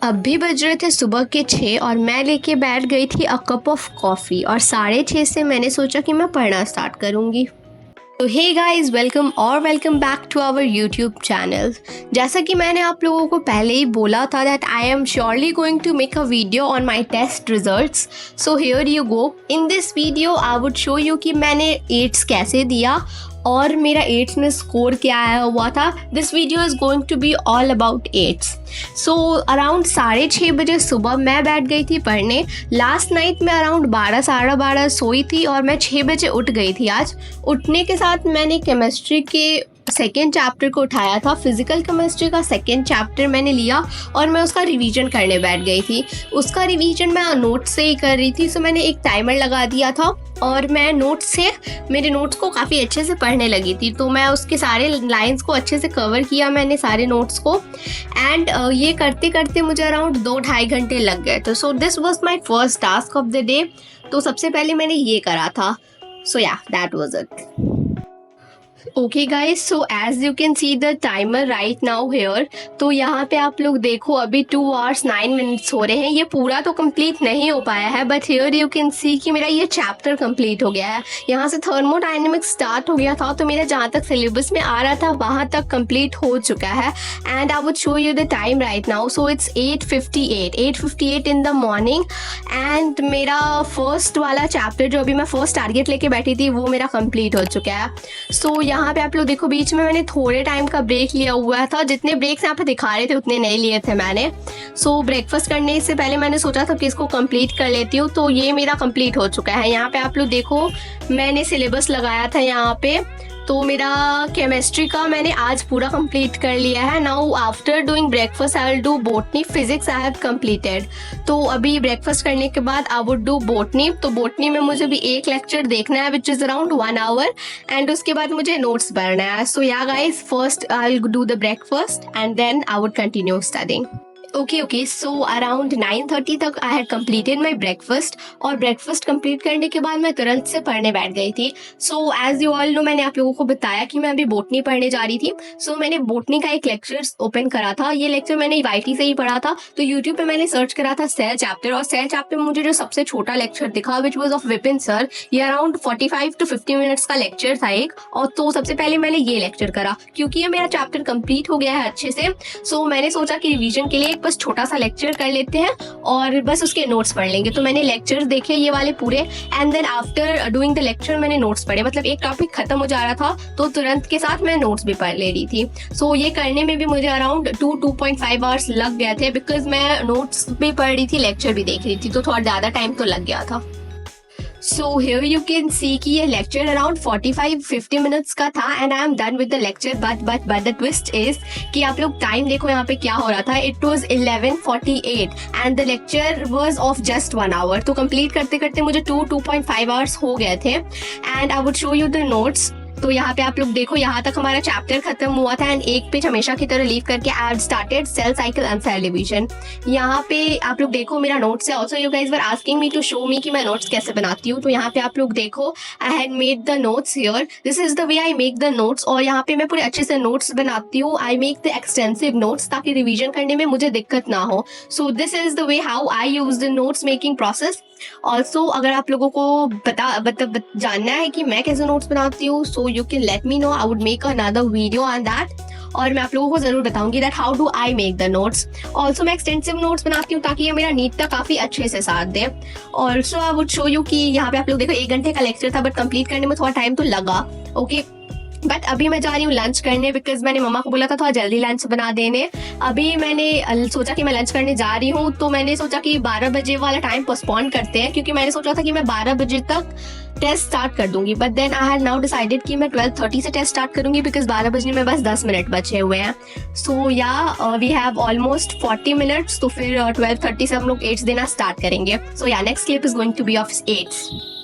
अब भी बज रहे थे सुबह के 6 और मैं लेके बैठ गई थी अ कप ऑफ कॉफ़ी और 6:30 से मैंने सोचा कि मैं पढ़ना स्टार्ट करूँगी। तो hey guys, welcome back to our YouTube channel. जैसा कि मैंने आप लोगों को पहले ही बोला था that I am surely going to make a video on my test results. So here you go. In this video I would show you कि मैंने 8 कैसे दिया और मेरा 8 में स्कोर क्या आया हुआ था। This video is going to be all about 8। So around 6:30 बजे सुबह मैं बैठ गई थी पढ़ने। लास्ट नाइट में अराउंड 12 साढ़े 12 सोई थी और मैं 6 बजे उठ गई थी। आज उठने के साथ मैंने केमिस्ट्री के सेकेंड चैप्टर को उठाया था। फिजिकल केमिस्ट्री का सेकेंड चैप्टर मैंने लिया और मैं उसका रिवीजन करने बैठ गई थी। उसका रिवीजन मैं नोट से ही कर रही थी। सो मैंने एक टाइमर लगा दिया था और मैं नोट से मेरे नोट्स को काफ़ी अच्छे से पढ़ने लगी थी। तो मैं उसके सारे लाइंस को अच्छे से कवर किया मैंने सारे नोट्स को। एंड ये करते करते मुझे अराउंड 2-2.5 घंटे लग गए। तो so this was my first task of the day. तो सबसे पहले मैंने ये करा था। So ya that was it. Okay guys, so as you can see the timer right now here. तो यहाँ पे आप लोग देखो अभी 2 hours 9 minutes हो रहे हैं। ये पूरा तो कंप्लीट नहीं हो पाया है बट हेयर यू कैन सी कि मेरा ये चैप्टर कंप्लीट हो गया है। यहाँ से थर्मोडायनेमिक्स स्टार्ट हो गया था तो मेरा जहाँ तक सिलेबस में आ रहा था वहाँ तक कंप्लीट हो चुका है। And I would show you the time right now. So it's 8:58 in the morning. And मेरा फर्स्ट वाला चैप्टर जो अभी मैं फर्स्ट टारगेट लेके बैठी थी वो मेरा कंप्लीट हो चुका है। सो यहाँ पे आप लोग देखो बीच में मैंने थोड़े टाइम का ब्रेक लिया हुआ था। जितने ब्रेक्स यहाँ पे दिखा रहे थे उतने नहीं लिए थे मैंने। सो ब्रेकफास्ट करने से पहले मैंने सोचा था कि इसको कंप्लीट कर लेती हूँ। तो ये मेरा कंप्लीट हो चुका है। यहाँ पे आप लोग देखो मैंने सिलेबस लगाया था यहाँ पे। तो मेरा केमिस्ट्री का मैंने आज पूरा कंप्लीट कर लिया है। Now after doing breakfast I will do botany. Physics I have completed. तो अभी ब्रेकफास्ट करने के बाद आई वुड डू बोटनी। तो बोटनी में मुझे भी एक लेक्चर देखना है which is around 1 hour। And उसके बाद मुझे नोट्स भरना है। So yeah guys, first I will do the breakfast and then I would continue studying. Okay so around 9:30 तक I had completed my breakfast. और ब्रेकफास्ट कंप्लीट करने के बाद मैं तुरंत से पढ़ने बैठ गई थी। So as you all know, मैंने आप लोगों को बताया कि मैं अभी बोटनी पढ़ने जा रही थी। सो मैंने बोटनी का एक लेक्चर ओपन करा था। ये लेक्चर मैंने YT से ही पढ़ा था। तो यूट्यूब पे मैंने सर्च करा था सेल चैप्टर और सेल चैप्टर में मुझे जो सबसे छोटा लेक्चर दिखा which was of Vipin sir. ये अराउंड 45 to 50 मिनट्स का लेक्चर था एक। और तो सबसे पहले मैंने ये लेक्चर करा क्योंकि ये मेरा चैप्टर कंप्लीट हो गया है अच्छे से। सो मैंने सोचा कि रिवीजन के लिए बस छोटा सा लेक्चर कर लेते हैं और बस उसके नोट्स पढ़ लेंगे। तो मैंने लेक्चर्स देखे ये वाले पूरे and then after doing the lecture मैंने नोट्स पढ़े। मतलब एक टॉपिक खत्म हो जा रहा था तो तुरंत के साथ मैं नोट्स भी पढ़ ले रही थी। सो ये करने में भी मुझे अराउंड 2.5 hours लग गए थे बिकॉज मैं नोट्स भी पढ़ रही थी, लेक्चर भी देख रही थी। तो थोड़ा ज़्यादा टाइम तो लग गया था। सो हियर यू कैन सी कि ये लेक्चर अराउंड 45-50 मिनट्स का था and I am done with the lecture. But the twist is कि आप लोग टाइम देखो यहाँ पे क्या हो रहा था। It was 11:48 and the lecture was of just 1 hour। तो कंप्लीट करते करते मुझे 2.5 hours हो गए थे। And I would show you the notes. तो यहाँ पे आप लोग देखो यहाँ तक हमारा चैप्टर खत्म हुआ था एंड एक पेज हमेशा की तरह लीव करके I have started cell cycle and cell division. यहाँ पे आप लोग देखो मेरा नोट्स है। Also you guys were asking me to show me कि मैं नोट्स कैसे बनाती हूँ। तो यहाँ पे आप लोग देखो I had made the notes here. This is the way I make the notes. और यहाँ पे मैं पूरे अच्छे से नोट्स बनाती हूँ। I make the extensive notes ताकि रिविजन करने में मुझे दिक्कत ना हो। So this is the way how I use the notes making process. Also अगर आप लोगों को जानना है कि मैं कैसे नोट्स बनाती हूँ so you can let me know. I would make another video on that और मैं आप लोगों को जरूर बताऊंगी that how do I make the notes. Also मैं एक्सटेंसिव नोट्स बनाती हूँ ताकि ये मेरा नीट तक काफी अच्छे से साथ दे। Also I would show you कि यहाँ पे आप लोग देखो 1 घंटे का लेक्चर था बट कंप्लीट करने में थोड़ा टाइम तो लगा। ओके बट अभी मैं जा रही हूँ लंच करने बिकॉज मैंने मम्मा को बोला था थोड़ा जल्दी लंच बना देने। अभी मैंने सोचा कि मैं लंच करने जा रही हूँ तो मैंने सोचा कि 12 बजे वाला टाइम पोस्टपोन करते हैं क्योंकि मैंने सोचा था कि मैं 12 बजे तक टेस्ट स्टार्ट कर दूंगी। But then I had now decided कि मैं 12:30 से टेस्ट स्टार्ट करूंगी बिकॉज 12 बजने में बस 10 मिनट बचे हुए हैं। सो या वी हैव ऑलमोस्ट 40 मिनट्स। तो फिर 12:30 से हम लोग 8 देना स्टार्ट करेंगे। So yeah next clip is going to be of 8।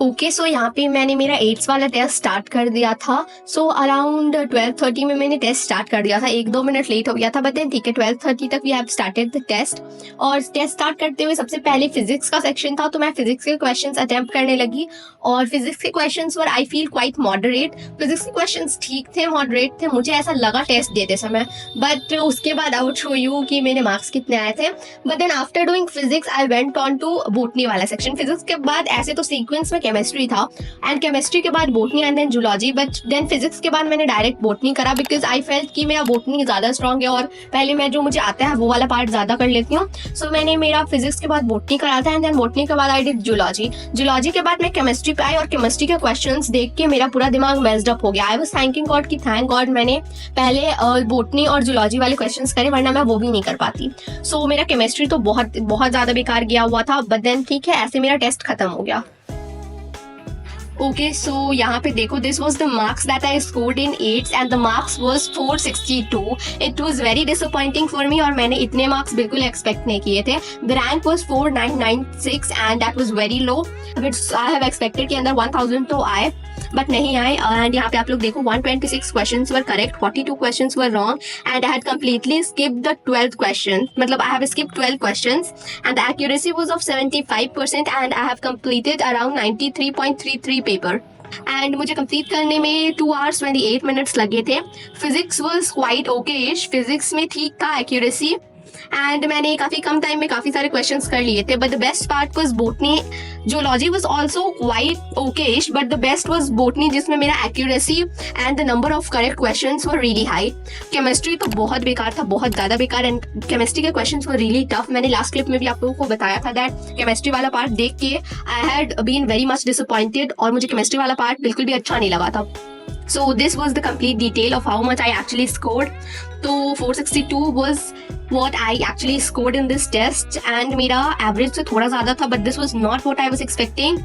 Okay so यहाँ पे मैंने मेरा 8th वाला टेस्ट स्टार्ट कर दिया था। सो अराउंड 12:30 में मैंने टेस्ट स्टार्ट कर दिया था, 1-2 मिनट लेट हो गया था, बट देन ठीक है 12:30 तक we have started the test. और टेस्ट स्टार्ट करते हुए सबसे पहले फिजिक्स का सेक्शन था, तो मैं फिजिक्स के क्वेश्चंस अटेम्प्ट करने लगी। और फिजिक्स के questions were I feel quite moderate. Physics के क्वेश्चंस ठीक थे, मॉडरेट थे, मुझे ऐसा लगा टेस्ट देते समय। बट उसके बाद आई वुड शो यू कि मेरे मार्क्स कितने आए थे। But then after doing physics I went on to botany वाला सेक्शन। फिजिक्स के बाद ऐसे तो सीक्वेंस में केमिस्ट्री था, एंड केमिस्ट्री के बाद botany and then zoology, but then physics के बाद मैंने डायरेक्ट बोटनी करा बिकॉज आई फेल्ट कि मेरा बोटनी ज़्यादा स्ट्रॉन्ग है और पहले मैं जो मुझे आता है वो वाला पार्ट ज़्यादा कर लेती हूँ। सो मैंने मेरा फिजिक्स के बाद बोटनी करा था, एंड देन बोटनी के बाद आई डिड जूलॉजी। जूलॉजी के बाद मैं केमिस्ट्री पे आई और केमिस्ट्री के क्वेश्चंस देख के मेरा पूरा दिमाग मेस्ड अप हो गया। आई वाज थैंकिंग गॉड कि थैंक गॉड मैंने पहले बोटनी और जूलॉजी वाले क्वेश्चंस करे, वरना मैं वो भी नहीं कर पाती। सो मेरा केमिस्ट्री तो बहुत बहुत ज़्यादा बेकार गया हुआ था, बट देन ठीक है, ऐसे मेरा टेस्ट खत्म हो गया। ओके सो यहाँ पे देखो, this was the marks that I scored in 8th and the marks was 462। It was very disappointing for me और मैंने इतने मार्क्स बिल्कुल एक्सपेक्ट नहीं किए थे। The rank was 4996 and that was very low, which I have expected कि अंदर 1000 तो आए, बट नहीं आए। एंड यहाँ पे आप लोग देखो 126 questions were correct, 42 questions were wrong, and I had completely skipped the 12th question. मतलब I have skipped 12 questions and the accuracy was of 75% and I have completed around 93.33 paper. And मुझे complete करने में 2 hours 28 minutes लगे थे। Physics was quite okayish, physics में ठीक था accuracy, and मैंने काफ़ी कम टाइम में काफ़ी सारे क्वेश्चंस कर लिए थे। But the best part was botany. Zoology was also quite okayish, but the best was botany, जिसमें मेरा accuracy and the number of correct questions were really high. Chemistry तो बहुत बेकार था, बहुत ज़्यादा बेकार, एंड केमिस्ट्री के क्वेश्चंस वर रियली टफ। मैंने लास्ट क्लिप में भी आप लोगों को बताया था दैट केमिस्ट्री वाला पार्ट देख के I had been very much disappointed और मुझे केमिस्ट्री वाला पार्ट बिल्कुल भी अच्छा नहीं लगा था। So this was the complete detail of how much I actually scored. तो 462 was what I actually scored in this test, and मेरा average से थोड़ा ज़्यादा था, but this was not what I was expecting,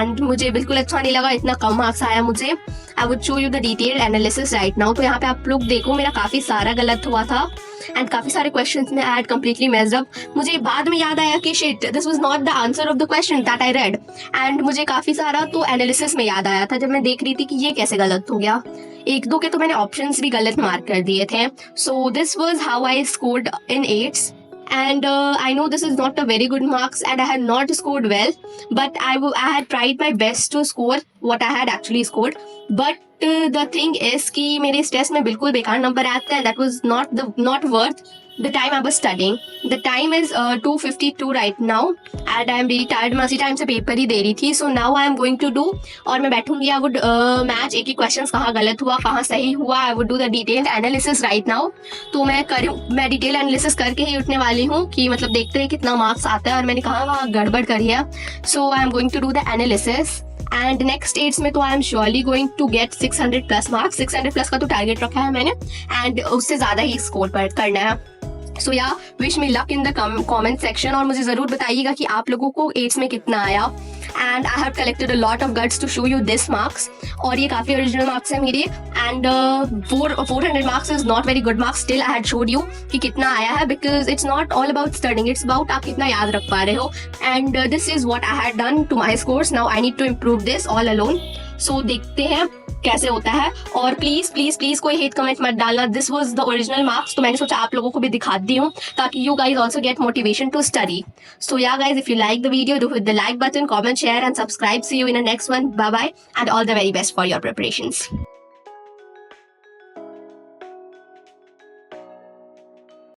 and मुझे बिल्कुल अच्छा नहीं लगा, इतना कम मार्क्स आया मुझे। I would show you the detailed analysis right now. तो यहाँ पे आप लोग देखो मेरा काफ़ी सारा गलत हुआ था, एंड काफ़ी सारे क्वेश्चंस में आई हैड कंप्लीटली मेस्ड अप। मुझे बाद में याद आया कि shit, this was not the answer of the question that I read, and मुझे काफ़ी सारा तो एनालिसिस में याद आया था जब मैं देख रही थी कि ये कैसे गलत हो गया। 1-2 के तो मैंने ऑप्शंस भी गलत मार्क कर दिए थे। So this was how I scored in 8th. And I know this is not a very good marks and I had not scored well, but I had tried my best to score what I had actually scored. But the thing is कि मेरे इस test में बिल्कुल बेकार number आते हैं। That was not worth the time I was studying. The time is 2:52 right now and I am really tired. मैं उसी टाइम से पेपर ही दे रही थी। So now I am going to do, और मैं बैठूंगी, I would match एक ही questions, कहाँ गलत हुआ कहाँ सही हुआ। I would do the detailed analysis right now. तो मैं डिटेल एनालिसिस करके ही उठने वाली हूँ कि मतलब देखते हैं कितना मार्क्स आता है और मैंने कहाँ गड़बड़ करी है। So I am going to do the analysis. And next 8th में तो I am surely going to get 600+ marks. 600+ का तो टारगेट रखा है मैंने, एंड उससे ज़्यादा ही स्कोर करना है। सो या wish me luck in the comment section, और मुझे ज़रूर बताइएगा कि आप लोगों को 8th में कितना आया। And I have collected a lot of guts to show you this marks, और ये काफ़ी ओरिजिनल मार्क्स है मेरे, and 400 marks is not very good marks. Still I had showed you कि कितना आया है, because it's not all about studying, it's about आप कितना याद रख पा रहे हो। And this is what I had done to my scores. Now I need to improve this all alone. So देखते हैं कैसे होता है, और प्लीज प्लीज प्लीज कोई हेट कमेंट मत डालना। This was the original marks, तो मैंने सोचा आप लोगों को भी दिखा दी हूँ ताकि you guys also get motivation to study. So yeah guys, if you like the video, do hit the like button, comment, share and subscribe. See you in the next one. Bye bye and all the very best for your preparations.